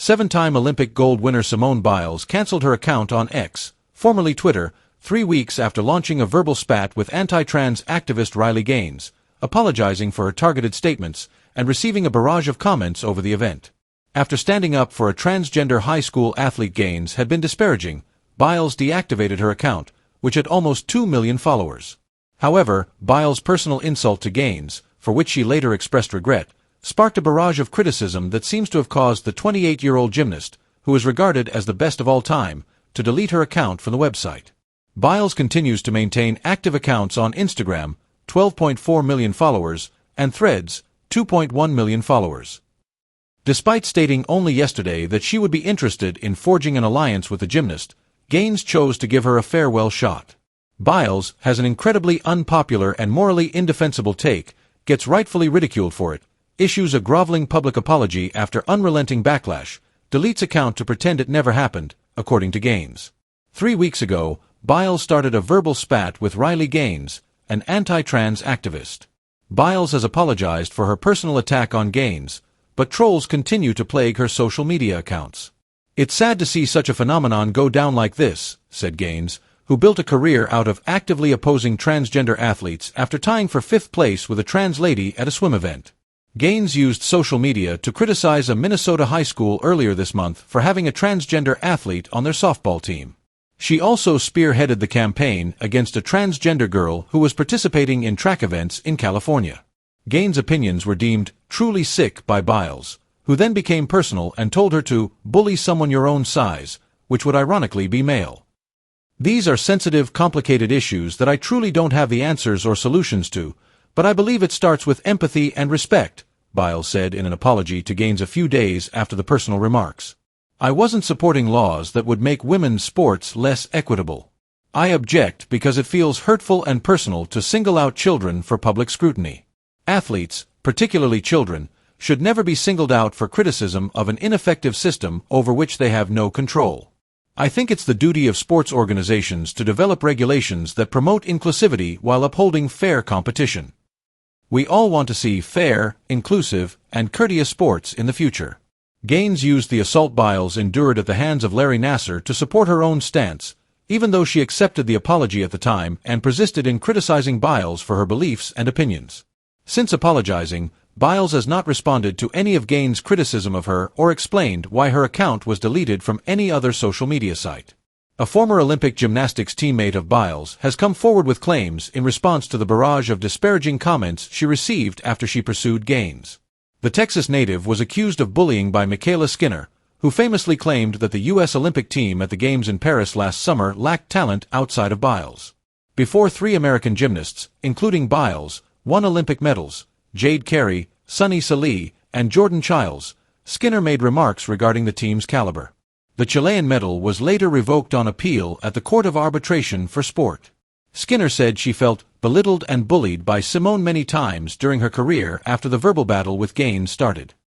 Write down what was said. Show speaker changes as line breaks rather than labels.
Seven-time Olympic gold winner Simone Biles canceled her account on X, formerly Twitter, 3 weeks after launching a verbal spat with anti-trans activist Riley Gaines, apologizing for her targeted statements and receiving a barrage of comments over the event. After standing up for a transgender high school athlete, Gaines had been disparaging. Biles deactivated her account, which had almost 2 million followers. However, Biles' personal insult to Gaines, for which she later expressed regret, sparked a barrage of criticism that seems to have caused the 28-year-old gymnast, who is regarded as the best of all time, to delete her account from the website. Biles continues to maintain active accounts on Instagram, 12.4 million followers, and Threads, 2.1 million followers. Despite stating only yesterday that she would be interested in forging an alliance with the gymnast, Gaines chose to give her a farewell shot. Biles has an incredibly unpopular and morally indefensible take, gets rightfully ridiculed for it, issues a groveling public apology after unrelenting backlash, deletes account to pretend it never happened, according to Gaines. 3 weeks ago, Biles started a verbal spat with Riley Gaines, an anti-trans activist. Biles has apologized for her personal attack on Gaines, but trolls continue to plague her social media accounts. "It's sad to see such a phenomenon go down like this," said Gaines, who built a career out of actively opposing transgender athletes after tying for 5th place with a trans lady at a swim event. Gaines used social media to criticize a Minnesota high school earlier this month for having a transgender athlete on their softball team. She also spearheaded the campaign against a transgender girl who was participating in track events in California. Gaines' opinions were deemed truly sick by Biles, who then became personal and told her to bully someone your own size, which would ironically be male. "These are sensitive, complicated issues that I truly don't have the answers or solutions to, but I believe it starts with empathy and respect," Biles said in an apology to Gaines a few days after the personal remarks. "I wasn't supporting laws that would make women's sports less equitable. I object because it feels hurtful and personal to single out children for public scrutiny. Athletes, particularly children, should never be singled out for criticism of an ineffective system over which they have no control. I think it's the duty of sports organizations to develop regulations that promote inclusivity while upholding fair competition. We all want to see fair, inclusive, and courteous sports in the future." Gaines used the assault Biles endured at the hands of Larry Nassar to support her own stance, even though she accepted the apology at the time and persisted in criticizing Biles for her beliefs and opinions. Since apologizing, Biles has not responded to any of Gaines' criticism of her or explained why her account was deleted from any other social media site. A former Olympic gymnastics teammate of Biles has come forward with claims in response to the barrage of disparaging comments she received after she pursued Gaines. The Texas native was accused of bullying by Michaela Skinner, who famously claimed that the U.S. Olympic team at the Games in Paris last summer lacked talent outside of Biles. Before 3 American gymnasts, including Biles, won Olympic medals, Jade Carey, Sunny Salih, and Jordan Chiles, Skinner made remarks regarding the team's caliber. The Chilean medal was later revoked on appeal at the Court of Arbitration for Sport. Skinner said she felt belittled and bullied by Simone many times during her career after the verbal battle with Gaines started.